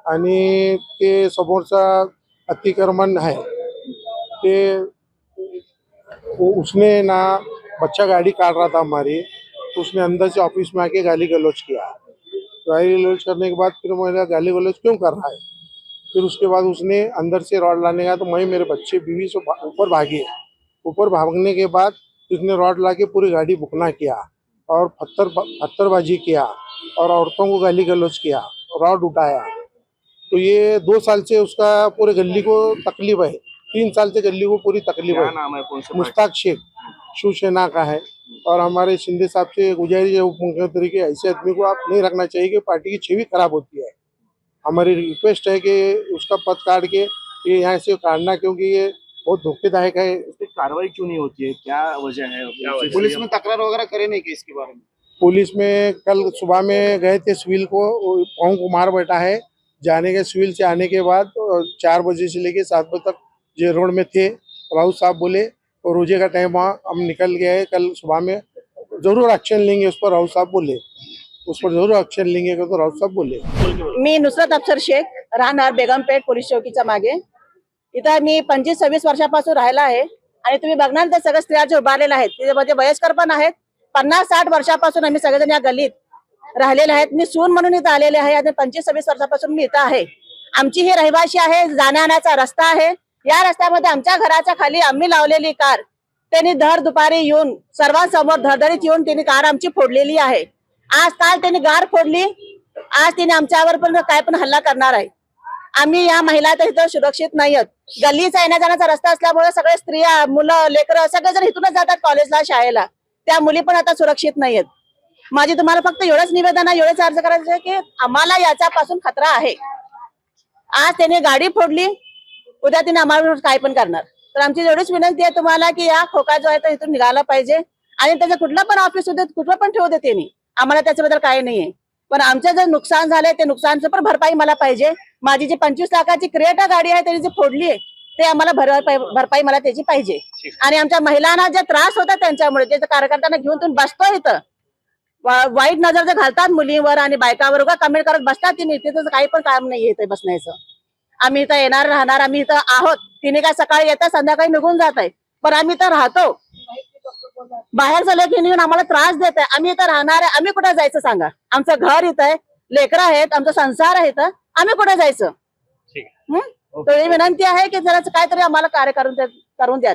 आणि ते समोरचा अतिक्रमण है ते उसने ना बच्चा गाड़ी काट रहा था हमारी, तो उसने अंदर से ऑफिस में आके गाली गलौज किया। गाली गलौज करने के बाद फिर मैंने गाली गलौज क्यों कर रहा है, फिर उसके बाद उसने अंदर से रॉड लाने का, तो मैं मेरे बच्चे बीवी से ऊपर भागे। ऊपर भागने के बाद उसने रॉड ला के पूरी गाड़ी बुकना किया और पत्थरबाजी किया और औरतों को गाली गलौज किया, रॉड उठाया। तो ये 2 साल से उसका पूरे गली को तकलीफ है, 3 साल से गली को पूरी तकलीफ क्या है। नाम है, कौन से मुश्ताक शेख शिवसेना का है। और हमारे शिंदे साहब से गुजारिश है, उप मुख्यमंत्री के ऐसे आदमी को आप नहीं रखना चाहिए कि पार्टी की छवि खराब होती है। हमारी रिक्वेस्ट है कि उसका पद काट के ये यहाँ से काटना, क्योंकि ये बहुत धोखेदायक है। इस पे कार्रवाई क्यों नहीं होती है, क्या वजह है? पुलिस में तकरार वगैरह करे नहीं कि इसके बारे में? पुलिस में कल सुबह में गए थे सिविल को, पाँव को मार बैठा है। जाने के सिविल से आने के बाद 4 बजे से लेके 7 बजे तक जे रोड में थे। राउत साहब बोले और रोजे का टाइम वहाँ हम निकल गए, कल सुबह में जरूर एक्शन लेंगे उस पर, राउत साहब बोले उस पर जरूर एक्शन लेंगे, तो राउत साहब बोले। मी नुसरत अफसर शेख, राहणार बेगमपेठ पोलीस चौकीच्या मागे। इथं मी 25-26 वर्षापासून राहिला आहे आणि तुम्ही बघणार ते सगळे स्त्रिया जे उभारलेले आहेत त्यामध्ये वयस्कर पण आहेत। 50-60 वर्षापासून आम्ही सगळेजण या गल्लीत राहिलेले आहेत। मी सून म्हणून इथं आलेले आहे आणि 25-26 वर्षापासून मी इथं आहे। आमची ही रहिवाशी आहे, जाण्याचा रस्ता आहे। या रस्त्यामध्ये आमच्या घराच्या खाली आम्ही लावलेली कार त्यांनी दर दुपारी येऊन सर्वांसमोर धडधडीत येऊन त्यांनी कार आमची फोडलेली आहे। आज काल त्यांनी गार फोडली, आज तिने आमच्यावर पण काय पण हल्ला करणार आहे। आम्ही या महिला तर इथं सुरक्षित नाही आहोत। गल्लीचा येण्या जाण्याचा रस्ता असल्यामुळे सगळे स्त्रिया, मुलं, लेकरं सगळेजण इथूनच जातात कॉलेजला, शाळेला। त्या मुली पण आता सुरक्षित नाही आहेत। माझी तुम्हाला फक्त एवढंच निवेदन आहे, एवढंच अर्ज करायचं आहे की आम्हाला याच्यापासून खतरा आहे। आज त्याने गाडी फोडली, उद्या तिने आम्हाला काय पण करणार। तर आमची एवढीच विनंती आहे तुम्हाला की या खोका जो आहे तो इथून निघाला पाहिजे आणि त्याचं कुठलं पण ऑफिस होते, कुठलं पण ठेवू दे त्यांनी, आम्हाला त्याच्याबद्दल काही नाहीये। पण आमचं जे नुकसान झालंय ते नुकसानचं पण भरपाई मला पाहिजे। माझी जी 25 लाखाची क्रिएटा गाडी आहे त्यांनी जी फोडली आहे ते आम्हाला भरपाई मला त्याची पाहिजे। आणि आमच्या महिलांना जे त्रास होता त्यांच्यामुळे, जे कार्यकर्त्यांना घेऊन तुम्ही बसतो इथं, वाईट नजर जे घालतात मुलींवर आणि बायकावर, उगा कमेंट करत बसतात, तिने तिथं काही पण काम नाही इथे बसण्याचं। आम्ही इथं येणार राहणार, आम्ही इथं आहोत। तिने काय सकाळी येतात संध्याकाळी निघून जात आहे, पण आम्ही इथं राहतो। बाहेर झालं की येऊन आम्हाला त्रास देत आहे, आम्ही इथं राहणार आहे। आम्ही कुठे जायचं सांगा? आमचं घर इथं आहे, लेकरं आहेत, आमचा संसार आहे इथं, आम्ही कुठे जायचं? तर ही विनंती आहे की जरा काहीतरी आम्हाला कार्य करून द्या।